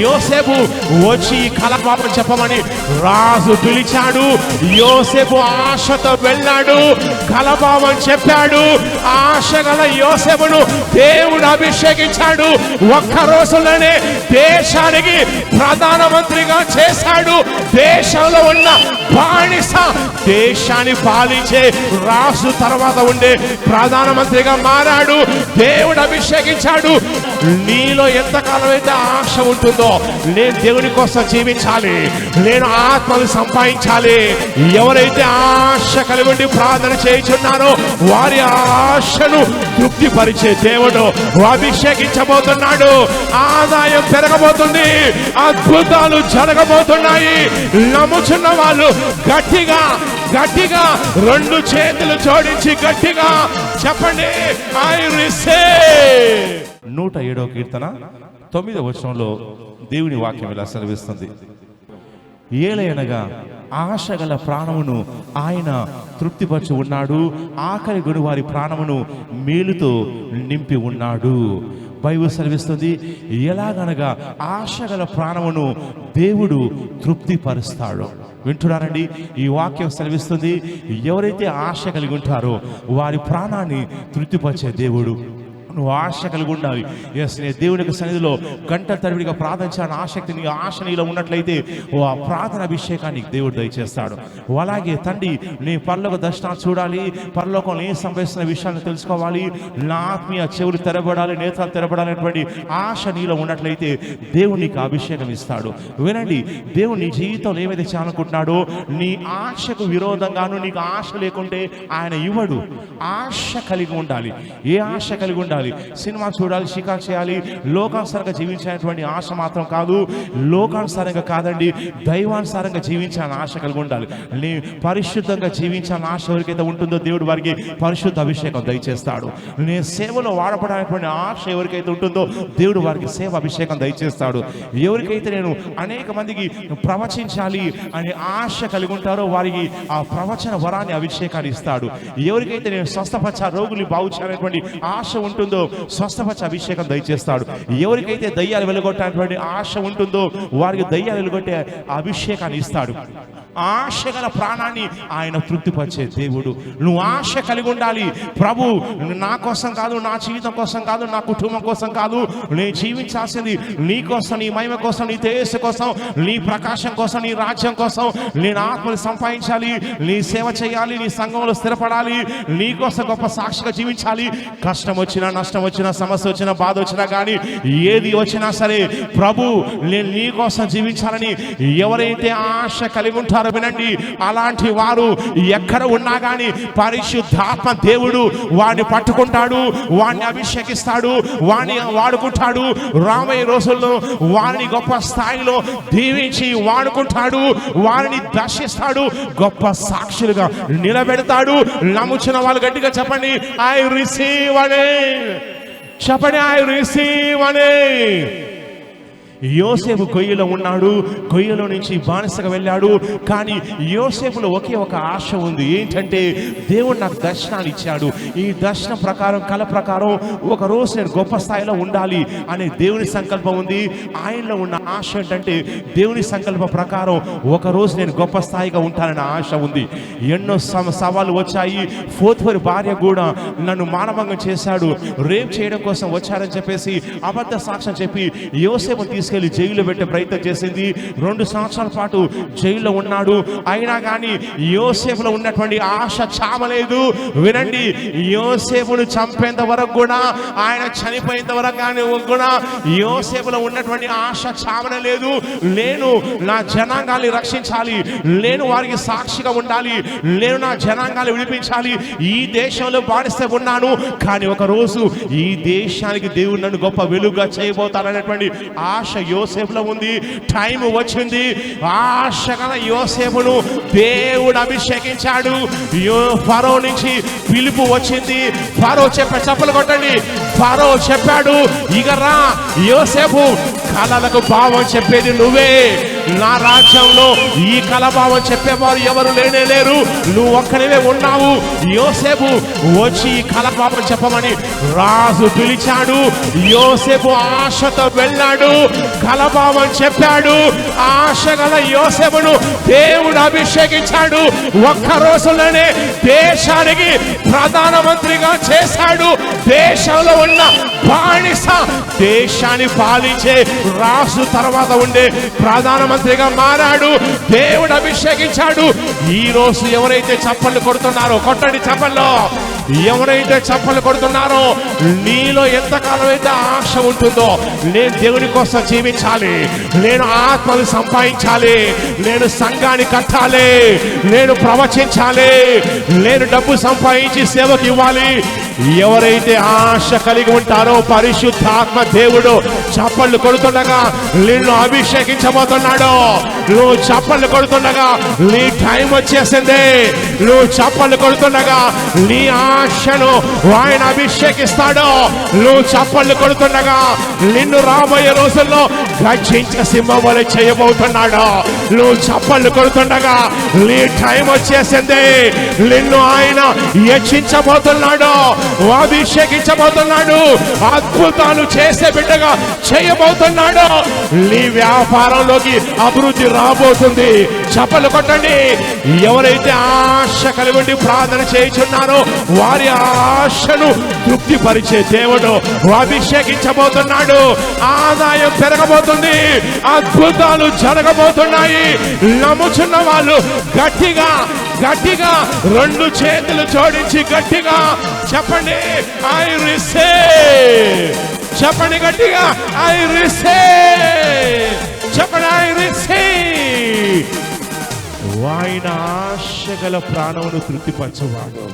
యోసేపు వచ్చి కలపాపం చెప్పమని రాజు పిలిచాడు. యోసేపు ఆశతో వెళ్ళాడు, కలపాపం చెప్పాడు. ఆశ గల యోసేపును దేవుడు అభిషేకించాడు. ఒక్క రోజులోనే దేశానికి ప్రధానమంత్రిగా చేశాడు. దేశంలో ఉన్న బానిస దేశాన్ని పాలించే రాజు తర్వాత ఉండే ప్రధానమంత్రిగా మారాడు. దేవుడు అభిషేకించాడు. నీలో ఎంతకాలం అయితే ఆశ ఉంటుందో, నేను దేవుని కోసం జీవించాలి, నేను ఆత్మను సంపాదించాలి, ఎవరైతే ఆశ కలిగి ఉండి ప్రార్థన చేయుచున్నారో వారి ఆశను తృప్తిపరిచే దేవుడు అభిషేకించబోతున్నాడు. ఆదాయం పెరగబోతుంది, అద్భుతాలు జరగబోతున్నాయి. నమ్ముచున్న వాళ్ళు గట్టిగా గట్టిగా రెండు చేతులు జోడించి గట్టిగా చెప్పండి, ఐ రిసీవ్. 107వ కీర్తన 9వ వచనంలో దేవుని వాక్యం ఇలా సెలవిస్తుంది, ఏలయనగా ఆశ గల ప్రాణమును ఆయన తృప్తిపరచి ఉన్నాడు, ఆకలి గొని వారి ప్రాణమును మేలుతో నింపి ఉన్నాడు. బైబిల్ సెలవిస్తుంది, ఎలాగనగా ఆశ గల ప్రాణమును దేవుడు తృప్తిపరుస్తాడు. వింటున్నారండి, ఈ వాక్యం సెలవిస్తుంది, ఎవరైతే ఆశ కలిగి ఉంటారో వారి ప్రాణాన్ని తృప్తిపరిచే దేవుడు. నువ్వు ఆశ కలిగి ఉండాలి. ఎస్, నేను దేవుని యొక్క సన్నిధిలో గంటల తరబడిగా ప్రార్థించాలని ఆసక్తి, నీ ఆశ నీలో ఉన్నట్లయితే ఆ ప్రార్థన అభిషేకాన్ని దేవుడు దయచేస్తాడు. అలాగే తండ్రి, నీ పరలోక దర్శనాలు చూడాలి, పరలోకంలో ఏం సంభవిస్తున్న విషయాన్ని తెలుసుకోవాలి, నా ఆత్మీయ చెవులు తెరబడాలి, నేత్రాలు తెరబడాలనేటువంటి ఆశ నీలో ఉన్నట్లయితే దేవుడు నీకు అభిషేకం ఇస్తాడు. వినండి, దేవుడు నీ జీవితంలో ఏమైతే చేయాలనుకుంటున్నాడో, నీ ఆశకు విరోధంగాను నీకు ఆశ లేకుంటే ఆయన ఇవ్వడు. ఆశ కలిగి ఉండాలి. ఏ ఆశ కలిగి ఉండాలి? సినిమా చూడాలి, షికారు చేయాలి, లోకానుసారంగా జీవించేటువంటి ఆశ మాత్రం కాదు. లోకానుసారంగా కాదండి, దైవానుసారంగా జీవించాలని ఆశ కలిగి ఉండాలి. నీ పరిశుద్ధంగా జీవించాలని ఆశ ఎవరికైతే ఉంటుందో దేవుడు వారికి పరిశుద్ధ అభిషేకం దయచేస్తాడు. నీ సేవలో వాడపడేటువంటి ఆశ ఎవరికైతే ఉంటుందో దేవుడు వారికి సేవ అభిషేకం దయచేస్తాడు. ఎవరికైతే నేను అనేక మందికి ప్రవచించాలి అనే ఆశ కలిగి ఉంటారో వారికి ఆ ప్రవచన వరాన్ని అభిషేకాన్ని ఇస్తాడు. ఎవరికైతే నేను స్వస్థపరచ రోగులు బాగు చేయాలనేటువంటి ఆశ ఉంటుందో స్వస్థపరచ అభిషేకం దయచేస్తాడు. ఎవరికైతే దయ్యాలు వెలుగొట్టేటువంటి ఆశ ఉంటుందో వారికి దయ్యాలు వెలుగొట్టే అభిషేకాన్ని ఇస్తాడు. ఆశ గల ప్రాణాన్ని ఆయన తృప్తిపరిచే దేవుడు. నువ్వు ఆశ కలిగి ఉండాలి. ప్రభు, నా కోసం కాదు, నా జీవితం కోసం కాదు, నా కుటుంబం కోసం కాదు, నేను జీవించాల్సింది నీ కోసం, నీ మహిమ కోసం, నీ తేజస్సు కోసం, నీ ప్రకాశం కోసం, నీ రాజ్యం కోసం. నేను ఆత్మని సంపాదించాలి, నీ సేవ చేయాలి, నీ సంఘంలో స్థిరపడాలి, నీ కోసం గొప్ప సాక్షిగా జీవించాలి. కష్టం వచ్చినా, నష్టం వచ్చినా, సమస్య వచ్చినా, బాధ వచ్చినా కానీ ఏది వచ్చినా సరే, ప్రభు నేను నీ కోసం జీవించాలని ఎవరైతే ఆశ కలిగి ఉంటారో వినండి, అలాంటి వారు ఎక్కడ ఉన్నా కానీ పరిశుద్ధాత్మ దేవుడు వాడిని పట్టుకుంటాడు, వాడిని అభిషేకిస్తాడు, వాడిని వాడుకుంటాడు. రాబోయే రోజుల్లో వారిని గొప్ప స్థాయిలో దీవించి వాడుకుంటాడు, వారిని దర్శిస్తాడు, గొప్ప సాక్షులుగా నిలబెడతాడు. నమ్ముచున్న వాళ్ళు గట్టిగా చెప్పండి, ఐ రిసీవ్ అని చెప్పండి, ఐ రిసీవ్ అని. యోసేపు కొయ్యలో ఉన్నాడు, కొయ్యలో నుంచి బానిసగా వెళ్ళాడు. కానీ యోసేపులో ఒకే ఒక ఆశ ఉంది, ఏంటంటే దేవుడు నాకు దర్శనాన్ని ఇచ్చాడు, ఈ దర్శనం ప్రకారం, కళ ప్రకారం ఒక రోజు నేను గొప్ప స్థాయిలో ఉండాలి అనే దేవుని సంకల్పం ఉంది. ఆయనలో ఉన్న ఆశ ఏంటంటే దేవుని సంకల్ప ప్రకారం ఒక రోజు నేను గొప్ప స్థాయిగా ఉంటానన్న ఆశ ఉంది. ఎన్నో సవాళ్ళు వచ్చాయి. పోతిఫరు భార్య కూడా నన్ను మానభంగం చేశాడు, రేప్ చేయడం కోసం వచ్చారని చెప్పేసి అబద్ధ సాక్ష్యం చెప్పి యోసేపు తీసుకెళ్లి జైల్లో పెట్టే ప్రయత్నం చేసింది. 2 సంవత్సరాల పాటు జైల్లో ఉన్నాడు. అయినా కానీ యోసేపులో ఉన్నటువంటి ఆశ చావలేదు. వినండి, యోసేపును చంపేంత వరకు కూడా, ఆయన చనిపోయేంత వరకు కానీ కూడా యోసేపులో ఉన్నటువంటి ఆశ చావలేదు. నేను నా జనాంగాన్ని రక్షించాలి, నేను వారికి సాక్షిగా ఉండాలి, నేను నా జనాంగాన్ని విడిపించాలి. ఈ దేశంలో బానిస ఉన్నాను, కానీ ఒక రోజు ఈ దేశానికి దేవుడు నన్ను గొప్ప వెలుగుగా చేయబోతాననేటువంటి ఆశ యోసేపులో ఉంది. టైం వచ్చింది. ఆశ గల యోసేపును దేవుడు అభిషేకించాడు. ఫరో నుంచి పిలుపు వచ్చింది. ఫరో చెప్పాడు, చప్పలు కొట్టండి. ఫరో చెప్పాడు, ఇక రా యోసేపు, కలలకు భావం చెప్పేది నువ్వే, నా రాజ్యంలో ఈ కలభావం చెప్పేవారు ఎవరు లేనే లేరు, నువ్వు ఒక్కనివే ఉన్నావు. యోసేపు వచ్చి ఈ కలభావం చెప్పమని రాజు పిలిచాడు. యోసేపు ఆశతో వెళ్ళాడు, కలభావం చెప్పాడు. ఆశ గల యోసేపును దేవుడు అభిషేకించాడు. ఒక్క రోజులోనే దేశానికి ప్రధానమంత్రిగా చేశాడు. దేశంలో ఉన్న బానిస దేశాన్ని పాలించే రాజు తర్వాత ఉండే ప్రధానమంత్రిగా మారాడు. దేవుడు అభిషేకించాడు. ఈ రోజు ఎవరైతే చప్పట్లు కొడుతున్నారో కొట్టండి చప్పల్లో. ఎవరైతే చప్పట్లు కొడుతున్నారో నీలో ఎంతకాలం అయితే ఆశ ఉంటుందో, నేను దేవుని కోసం జీవించాలి, నేను ఆత్మను సంపాదించాలి, నేను సంఘాన్ని కట్టాలి, నేను ప్రవచించాలి, నేను డబ్బు సంపాదించి సేవకి ఇవ్వాలి. ఎవరైతే ఆశ కలిగి ఉంటారో పరిశుద్ధాత్మ దేవుడు చప్పళ్ళు కొడుతుండగా నిన్ను అభిషేకించబోతున్నాడు. నువ్వు చప్పళ్ళు కొడుతుండగా నీ టైం వచ్చేసింది. నువ్వు చప్పళ్ళు కొడుతుండగా నీ ఆశను ఆయన అభిషేకిస్తాడు. నువ్వు చప్పళ్ళు కొడుతుండగా నిన్ను రాబోయే రోజుల్లో గర్జించే సింహం వలె చేయబోతున్నాడు. నువ్వు చప్పళ్ళు కొడుతుండగా నీ టైం వచ్చేసింది. నిన్ను ఆయన హెచ్చించబోతున్నాడు, అభిషేకించబోతున్నాడు, అద్భుతాలు చేసే బిడ్డగా చేయబోతున్నాడు. నీ వ్యాపారంలోకి అభివృద్ధి రాబోతుంది. చప్పలు కొట్టండి. ఎవరైతే ఆశ కలిగి ఉండి ప్రార్థన చేయుచున్నారో వారి ఆశను తృప్తిపరిచే దేవుడు అభిషేకించబోతున్నాడు. ఆదాయం పెరగబోతుంది, అద్భుతాలు జరగబోతున్నాయి. నమ్ముచున్న వాళ్ళు గట్టిగా గట్టిగా రెండు చేతులు జోడించి గట్టిగా చెప్పండి, ఐ రిసీవ్. చెప్పండి గట్టిగా, ఐ రిసీవ్. చెప్పండి, ఐ రిసీవ్. ఆయన ఆశ గల ప్రాణమును తృప్తిపరచువాడు.